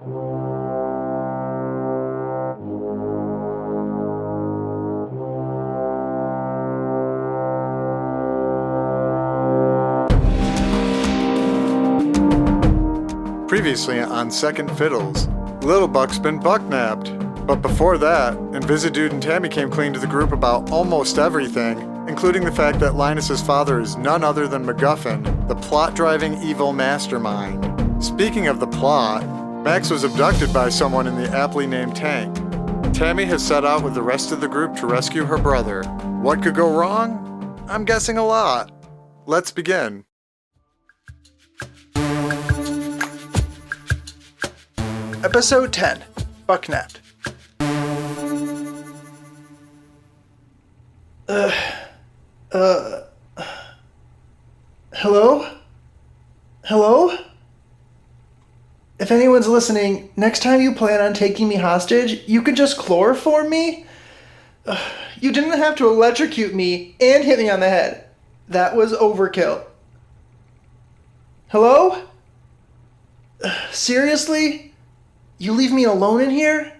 Previously on Second Fiddles, Little Buck's been bucknapped. But before that, Invisidude and Tammy came clean to the group about almost everything, including the fact that Linus's father is none other than MacGuffin, the plot-driving evil mastermind. Speaking of the plot, Max was abducted by someone in the aptly named Tank. Tammy has set out with the rest of the group to rescue her brother. What could go wrong? I'm guessing a lot. Let's begin. Episode 10, Bucknapped. Hello? Hello? If anyone's listening, next time you plan on taking me hostage, you could just chloroform me? You didn't have to electrocute me and hit me on the head. That was overkill. Hello? Seriously? You leave me alone in here?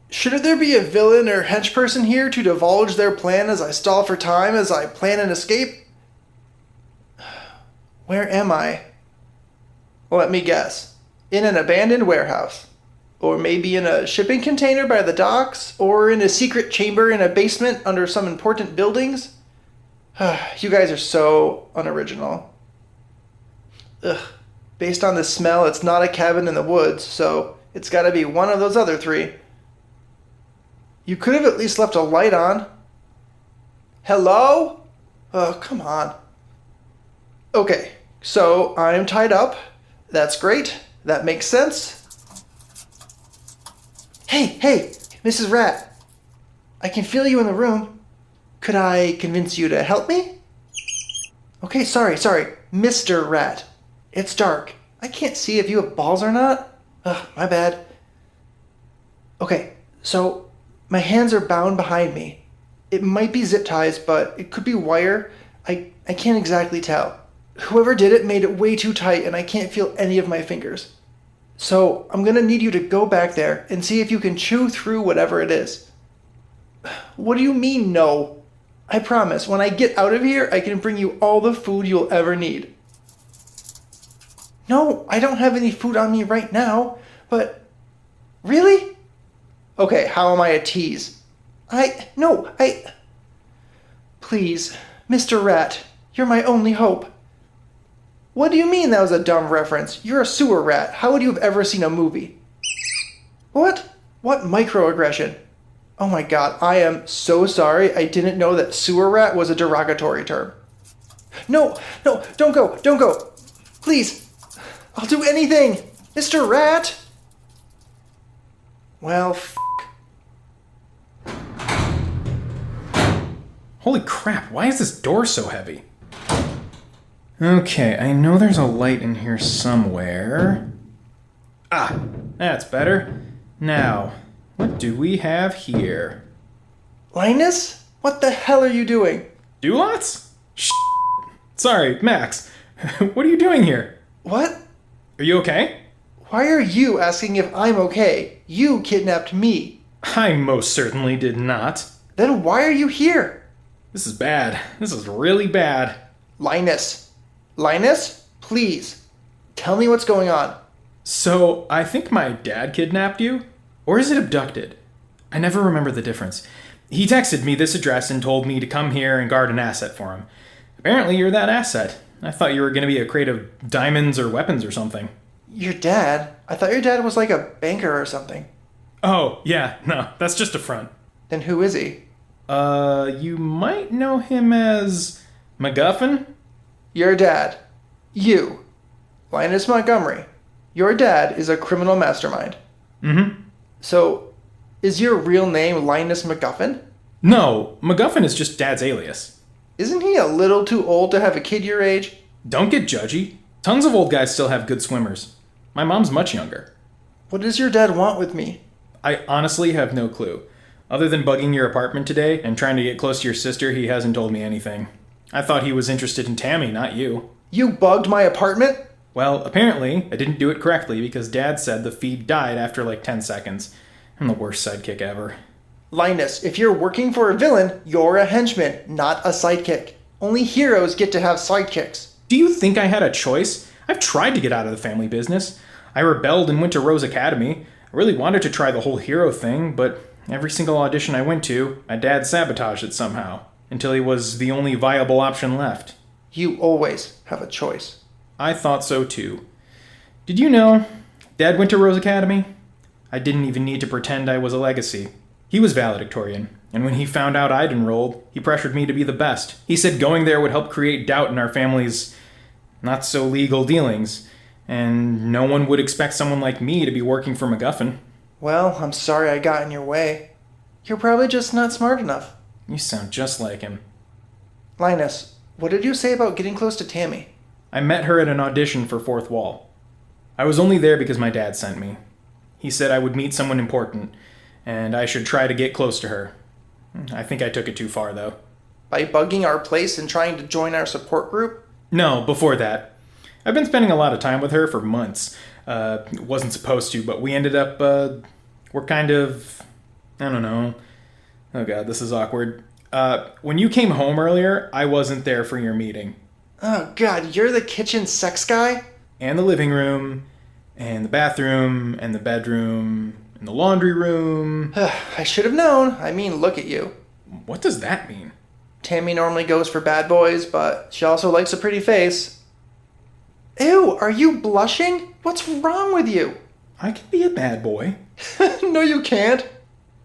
Shouldn't there be a villain or henchperson here to divulge their plan as I stall for time as I plan an escape? Where am I? Let me guess. In an abandoned warehouse. Or maybe in a shipping container by the docks? Or in a secret chamber in a basement under some important buildings? You guys are so unoriginal. Based on the smell, it's not a cabin in the woods, so it's gotta be one of those other three. You could have at least left a light on. Hello? Oh, come on. Okay, so I'm tied up. That's great. That makes sense. Hey, Mrs. Rat. I can feel you in the room. Could I convince you to help me? Okay, sorry, Mr. Rat. It's dark. I can't see if you have balls or not. Ugh, my bad. Okay, so my hands are bound behind me. It might be zip ties, but it could be wire. I can't exactly tell. Whoever did it made it way too tight and I can't feel any of my fingers. So I'm gonna need you to go back there and see if you can chew through whatever it is. What do you mean, no? I promise, when I get out of here, I can bring you all the food you'll ever need. No, I don't have any food on me right now, but... Really? Okay, how am I a tease? Please, Mr. Rat, you're my only hope. What do you mean that was a dumb reference? You're a sewer rat. How would you have ever seen a movie? What? What microaggression? Oh my god, I am so sorry. I didn't know that sewer rat was a derogatory term. No, don't go. Please, I'll do anything. Mr. Rat! Well, Holy crap, why is this door so heavy? Okay, I know there's a light in here somewhere. Ah, that's better. Now, what do we have here? Linus? What the hell are you doing? Do-lots? Sorry, Max. What are you doing here? What? Are you okay? Why are you asking if I'm okay? You kidnapped me. I most certainly did not. Then why are you here? This is bad. This is really bad. Linus, please, tell me what's going on. So, I think my dad kidnapped you? Or is it abducted? I never remember the difference. He texted me this address and told me to come here and guard an asset for him. Apparently you're that asset. I thought you were going to be a crate of diamonds or weapons or something. Your dad? I thought your dad was like a banker or something. Oh, yeah, no, that's just a front. Then who is he? You might know him as MacGuffin? Your dad. You. Linus Montgomery. Your dad is a criminal mastermind. Mm-hmm. So, is your real name Linus MacGuffin? No, MacGuffin is just Dad's alias. Isn't he a little too old to have a kid your age? Don't get judgy. Tons of old guys still have good swimmers. My mom's much younger. What does your dad want with me? I honestly have no clue. Other than bugging your apartment today and trying to get close to your sister, he hasn't told me anything. I thought he was interested in Tammy, not you. You bugged my apartment? Well, apparently, I didn't do it correctly because Dad said the feed died after like 10 seconds. I'm the worst sidekick ever. Linus, if you're working for a villain, you're a henchman, not a sidekick. Only heroes get to have sidekicks. Do you think I had a choice? I've tried to get out of the family business. I rebelled and went to Rose Academy. I really wanted to try the whole hero thing, but every single audition I went to, my dad sabotaged it somehow, until he was the only viable option left. You always have a choice. I thought so too. Did you know Dad went to Rose Academy? I didn't even need to pretend I was a legacy. He was valedictorian, and when he found out I'd enrolled, he pressured me to be the best. He said going there would help create doubt in our family's not-so-legal dealings, and no one would expect someone like me to be working for MacGuffin. Well, I'm sorry I got in your way. You're probably just not smart enough. You sound just like him. Linus, what did you say about getting close to Tammy? I met her at an audition for Fourth Wall. I was only there because my dad sent me. He said I would meet someone important, and I should try to get close to her. I think I took it too far, though. By bugging our place and trying to join our support group? No, before that. I've been spending a lot of time with her for months. Wasn't supposed to, but we ended up, we're kind of, I don't know. Oh god, this is awkward. When you came home earlier, I wasn't there for your meeting. Oh god, you're the kitchen sex guy? And the living room, and the bathroom, and the bedroom, and the laundry room. I should have known. I mean, look at you. What does that mean? Tammy normally goes for bad boys, but she also likes a pretty face. Ew, are you blushing? What's wrong with you? I can be a bad boy. No, you can't.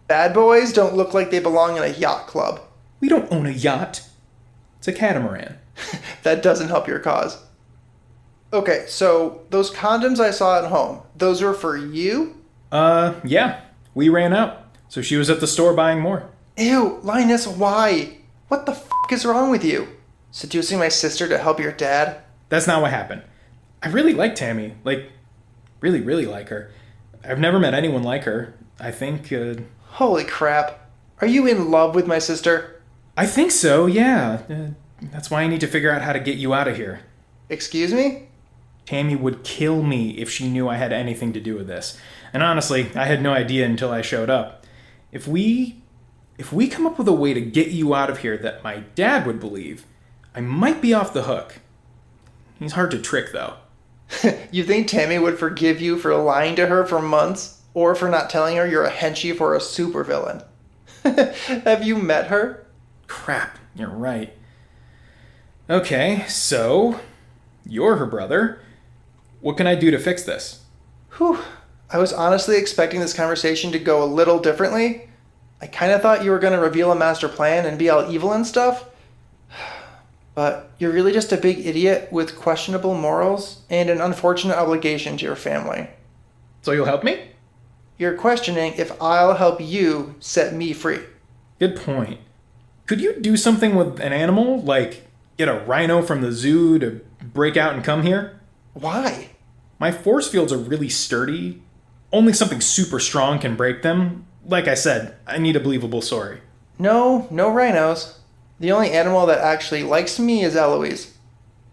Bad boys don't look like they belong in a yacht club. We don't own a yacht. It's a catamaran. That doesn't help your cause. Okay, so those condoms I saw at home, those were for you? Yeah. We ran out. So she was at the store buying more. Ew, Linus, why? What the f*** is wrong with you? Seducing my sister to help your dad? That's not what happened. I really like Tammy. Like, really, really like her. I've never met anyone like her. I think, Holy crap. Are you in love with my sister? I think so, yeah. That's why I need to figure out how to get you out of here. Excuse me? Tammy would kill me if she knew I had anything to do with this. And honestly, I had no idea until I showed up. If we come up with a way to get you out of here that my dad would believe, I might be off the hook. He's hard to trick, though. You think Tammy would forgive you for lying to her for months? Or for not telling her you're a henchie for a supervillain? Have you met her? Crap, you're right. Okay, so you're her brother. What can I do to fix this? Whew. I was honestly expecting this conversation to go a little differently. I kind of thought you were going to reveal a master plan and be all evil and stuff. But you're really just a big idiot with questionable morals and an unfortunate obligation to your family. So you'll help me? You're questioning if I'll help you set me free. Good point. Could you do something with an animal? Like get a rhino from the zoo to break out and come here? Why? My force fields are really sturdy. Only something super strong can break them. Like I said, I need a believable story. No rhinos. The only animal that actually likes me is Eloise.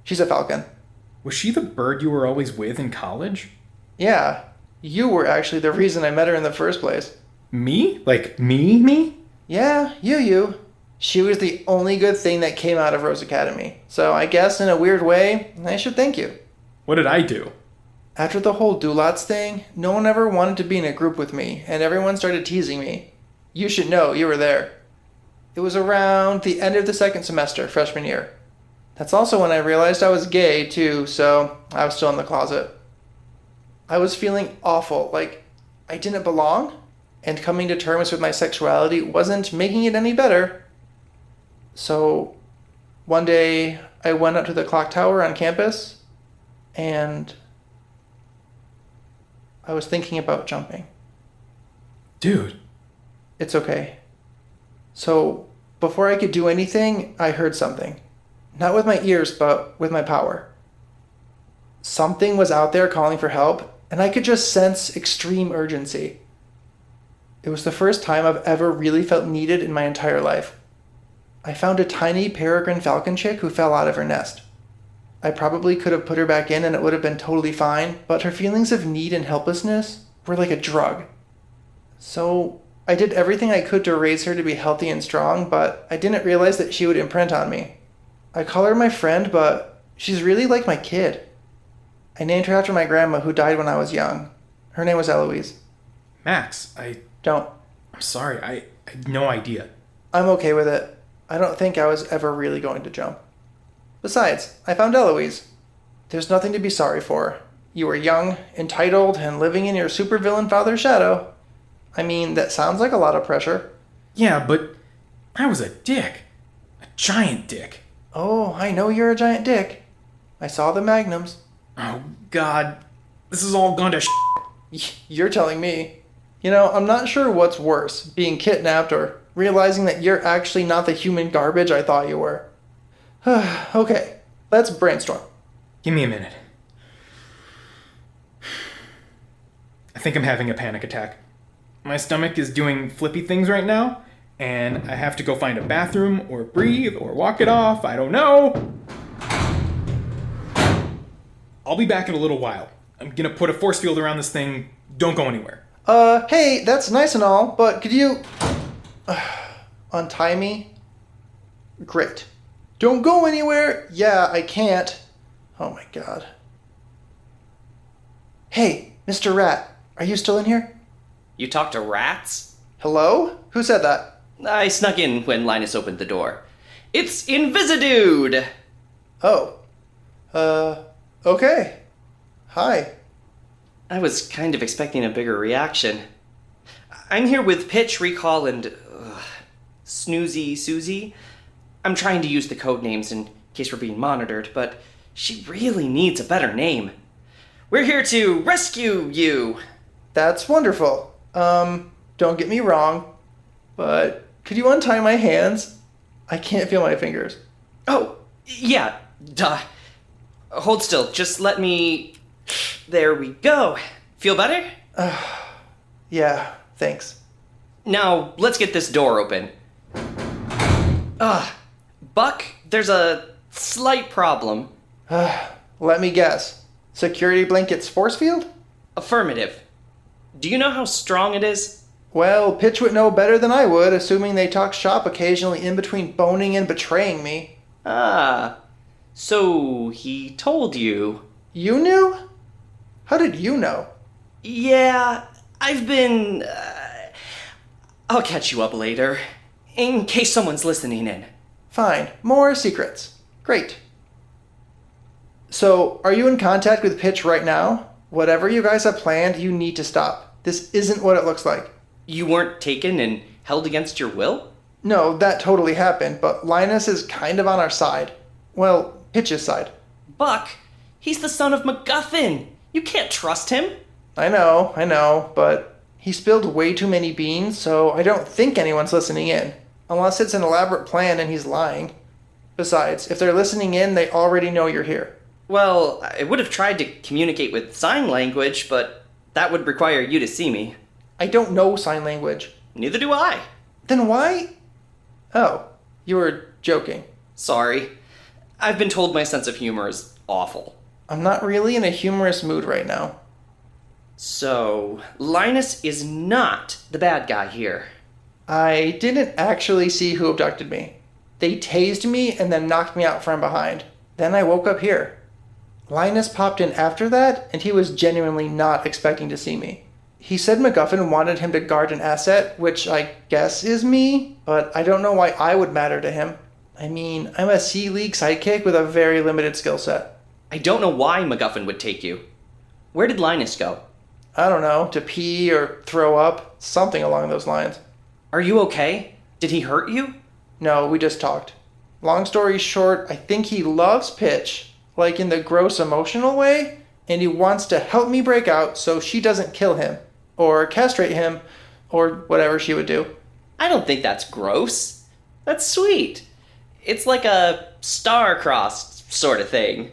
She's a falcon. Was she the bird you were always with in college? Yeah, you were actually the reason I met her in the first place. Me? Like me? Yeah, you. She was the only good thing that came out of Rose Academy. So I guess in a weird way, I should thank you. What did I do? After the whole Dulats thing, no one ever wanted to be in a group with me, and everyone started teasing me. You should know, you were there. It was around the end of the second semester, freshman year. That's also when I realized I was gay, too, so I was still in the closet. I was feeling awful, like I didn't belong, and coming to terms with my sexuality wasn't making it any better. So, one day, I went up to the clock tower on campus, and I was thinking about jumping. Dude. It's okay. So, before I could do anything, I heard something. Not with my ears, but with my power. Something was out there calling for help, and I could just sense extreme urgency. It was the first time I've ever really felt needed in my entire life. I found a tiny peregrine falcon chick who fell out of her nest. I probably could have put her back in and it would have been totally fine, but her feelings of need and helplessness were like a drug. So I did everything I could to raise her to be healthy and strong, but I didn't realize that she would imprint on me. I call her my friend, but she's really like my kid. I named her after my grandma who died when I was young. Her name was Eloise. Max, Don't. I'm sorry. I had no idea. I'm okay with it. I don't think I was ever really going to jump. Besides, I found Eloise. There's nothing to be sorry for. You were young, entitled, and living in your supervillain father's shadow. I mean, that sounds like a lot of pressure. Yeah, but I was a dick. A giant dick. Oh, I know you're a giant dick. I saw the magnums. Oh, God. This has all gone to You're telling me. You know, I'm not sure what's worse, being kidnapped or realizing that you're actually not the human garbage I thought you were. Okay, let's brainstorm. Give me a minute. I think I'm having a panic attack. My stomach is doing flippy things right now, and I have to go find a bathroom or breathe or walk it off. I don't know. I'll be back in a little while. I'm gonna put a force field around this thing. Don't go anywhere. Hey, that's nice and all, but could you untie me? Great. Don't go anywhere. Yeah, I can't. Oh my god. Hey, Mr. Rat, are you still in here? You talk to rats? Hello? Who said that? I snuck in when Linus opened the door. It's Invisidude! Oh. Okay. Hi. I was kind of expecting a bigger reaction. I'm here with Pitch, Recall, and Snoozy Susie. I'm trying to use the code names in case we're being monitored, but she really needs a better name. We're here to rescue you! That's wonderful. Don't get me wrong, but could you untie my hands? I can't feel my fingers. Oh, yeah, duh. Hold still, just let me... There we go. Feel better? Yeah, thanks. Now, let's get this door open. Buck, there's a slight problem. Let me guess. Security blanket's force field? Affirmative. Do you know how strong it is? Well, Pitch would know better than I would, assuming they talk shop occasionally in between boning and betraying me. Ah, so he told you. You knew? How did you know? Yeah, I've been... I'll catch you up later, in case someone's listening in. Fine. More secrets. Great. So, are you in contact with Pitch right now? Whatever you guys have planned, you need to stop. This isn't what it looks like. You weren't taken and held against your will? No, that totally happened, but Linus is kind of on our side. Well, Pitch's side. Buck, he's the son of MacGuffin. You can't trust him. I know, but he spilled way too many beans, so I don't think anyone's listening in. Unless it's an elaborate plan and he's lying. Besides, if they're listening in, they already know you're here. Well, I would have tried to communicate with sign language, but that would require you to see me. I don't know sign language. Neither do I. Then why? Oh, you were joking. Sorry. I've been told my sense of humor is awful. I'm not really in a humorous mood right now. So, Linus is not the bad guy here. I didn't actually see who abducted me. They tased me and then knocked me out from behind. Then I woke up here. Linus popped in after that, and he was genuinely not expecting to see me. He said MacGuffin wanted him to guard an asset, which I guess is me, but I don't know why I would matter to him. I mean, I'm a C-League sidekick with a very limited skill set. I don't know why MacGuffin would take you. Where did Linus go? I don't know, to pee or throw up, something along those lines. Are you okay? Did he hurt you? No, we just talked. Long story short, I think he loves Pitch, like in the gross emotional way, and he wants to help me break out so she doesn't kill him, or castrate him, or whatever she would do. I don't think that's gross. That's sweet. It's like a star-crossed sort of thing.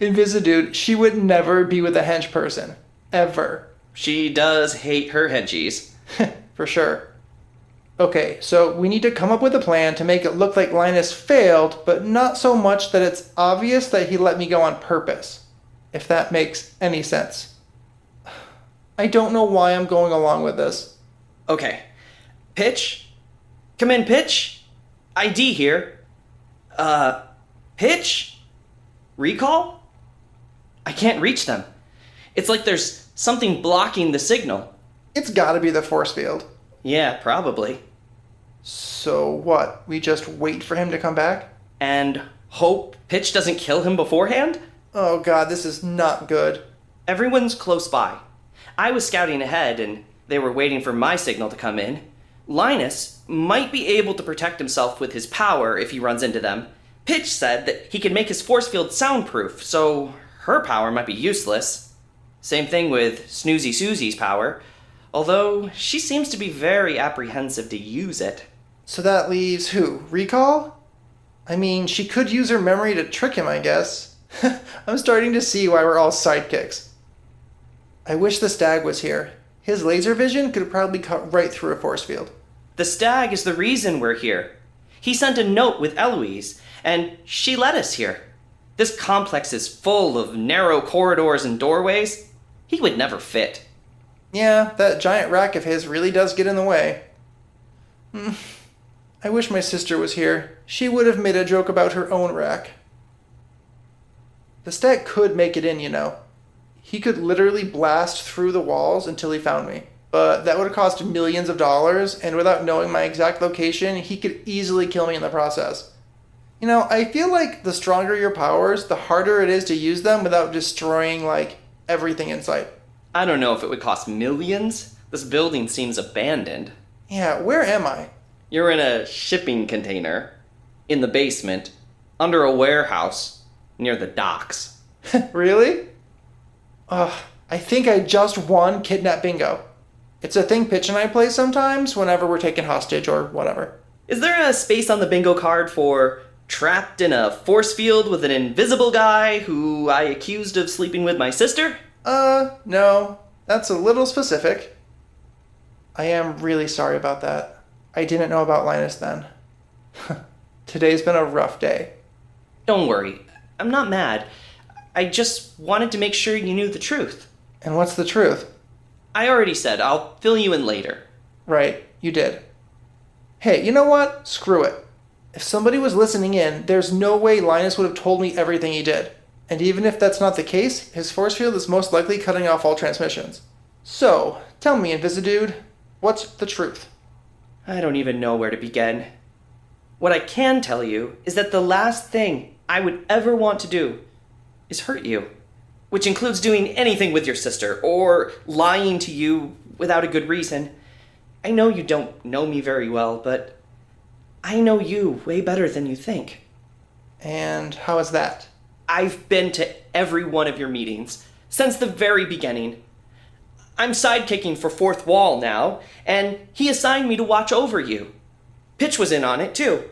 Invisidude, she would never be with a hench person. Ever. She does hate her henchies. For sure. Okay, so we need to come up with a plan to make it look like Linus failed, but not so much that it's obvious that he let me go on purpose. If that makes any sense. I don't know why I'm going along with this. Okay. Pitch? Come in, Pitch? ID here. Pitch? Recall? I can't reach them. It's like there's something blocking the signal. It's gotta be the force field. Yeah, probably. So what? We just wait for him to come back? And hope Pitch doesn't kill him beforehand? Oh god, this is not good. Everyone's close by. I was scouting ahead, and they were waiting for my signal to come in. Linus might be able to protect himself with his power if he runs into them. Pitch said that he could make his force field soundproof, so her power might be useless. Same thing with Snoozy Susie's power, although she seems to be very apprehensive to use it. So that leaves who? Recall? I mean, she could use her memory to trick him, I guess. I'm starting to see why we're all sidekicks. I wish the stag was here. His laser vision could probably cut right through a force field. The stag is the reason we're here. He sent a note with Eloise, and she led us here. This complex is full of narrow corridors and doorways. He would never fit. Yeah, that giant rack of his really does get in the way. I wish my sister was here. She would have made a joke about her own rack. The stag could make it in, you know. He could literally blast through the walls until he found me. But that would have cost millions of dollars, and without knowing my exact location, he could easily kill me in the process. You know, I feel like the stronger your powers, the harder it is to use them without destroying, like, everything in sight. I don't know if it would cost millions. This building seems abandoned. Yeah, where am I? You're in a shipping container, in the basement, under a warehouse, near the docks. Really? I think I just won Kidnap Bingo. It's a thing Pitch and I play sometimes whenever we're taken hostage or whatever. Is there a space on the bingo card for trapped in a force field with an invisible guy who I accused of sleeping with my sister? No. That's a little specific. I am really sorry about that. I didn't know about Linus then. Today's been a rough day. Don't worry. I'm not mad. I just wanted to make sure you knew the truth. And what's the truth? I already said I'll fill you in later. Right, you did. Hey, you know what? Screw it. If somebody was listening in, there's no way Linus would have told me everything he did. And even if that's not the case, his force field is most likely cutting off all transmissions. So, tell me, Invisidude, what's the truth? I don't even know where to begin. What I can tell you is that the last thing I would ever want to do is hurt you. Which includes doing anything with your sister, or lying to you without a good reason. I know you don't know me very well, but I know you way better than you think. And how is that? I've been to every one of your meetings, since the very beginning. I'm sidekicking for Fourth Wall now, and he assigned me to watch over you. Pitch was in on it, too.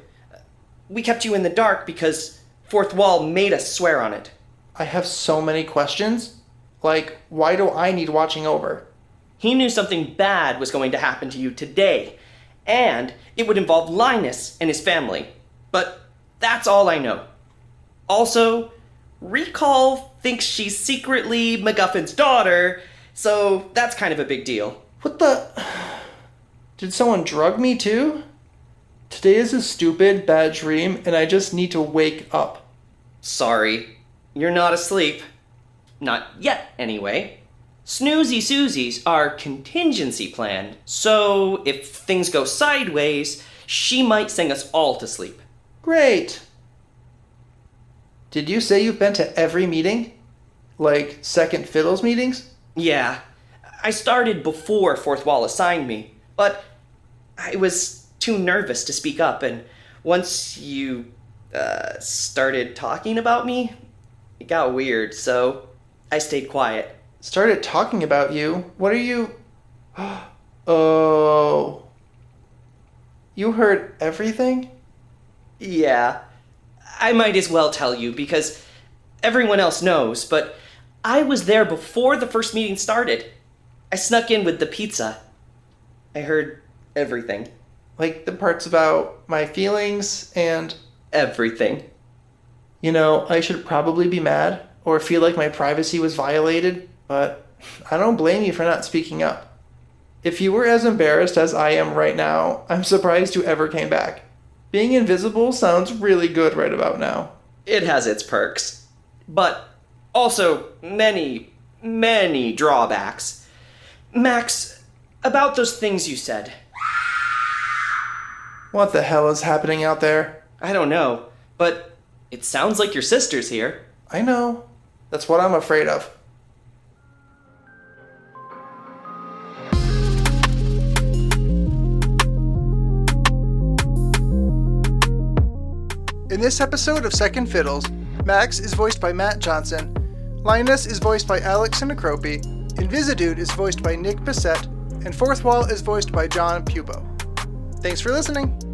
We kept you in the dark because Fourth Wall made us swear on it. I have so many questions. Like, why do I need watching over? He knew something bad was going to happen to you today, and it would involve Linus and his family. But that's all I know. Also, Recall thinks she's secretly MacGuffin's daughter, so that's kind of a big deal. What the... Did someone drug me too? Today is a stupid, bad dream, and I just need to wake up. Sorry, you're not asleep. Not yet, anyway. Snoozy Susie's are contingency planned, so if things go sideways, she might sing us all to sleep. Great! Did you say you've been to every meeting? Like, Second Fiddles meetings? Yeah, I started before Fourth Wall assigned me, but I was too nervous to speak up, and once you, started talking about me, it got weird, so I stayed quiet. Started talking about you? What are you... Oh... You heard everything? Yeah, I might as well tell you, because everyone else knows, but I was there before the first meeting started. I snuck in with the pizza. I heard everything. Like the parts about my feelings and, Everything. I should probably be mad or feel like my privacy was violated, but I don't blame you for not speaking up. If you were as embarrassed as I am right now, I'm surprised you ever came back. Being invisible sounds really good right about now. It has its perks. But also many, many drawbacks. Max, about those things you said. What the hell is happening out there? I don't know, but it sounds like your sister's here. I know. That's what I'm afraid of. In this episode of Second Fiddles, Max is voiced by Matt Johnson, Linus is voiced by Alex Sinacropi, Invisidude is voiced by Nick Bissett, and Fourth Wall is voiced by John Pubo. Thanks for listening!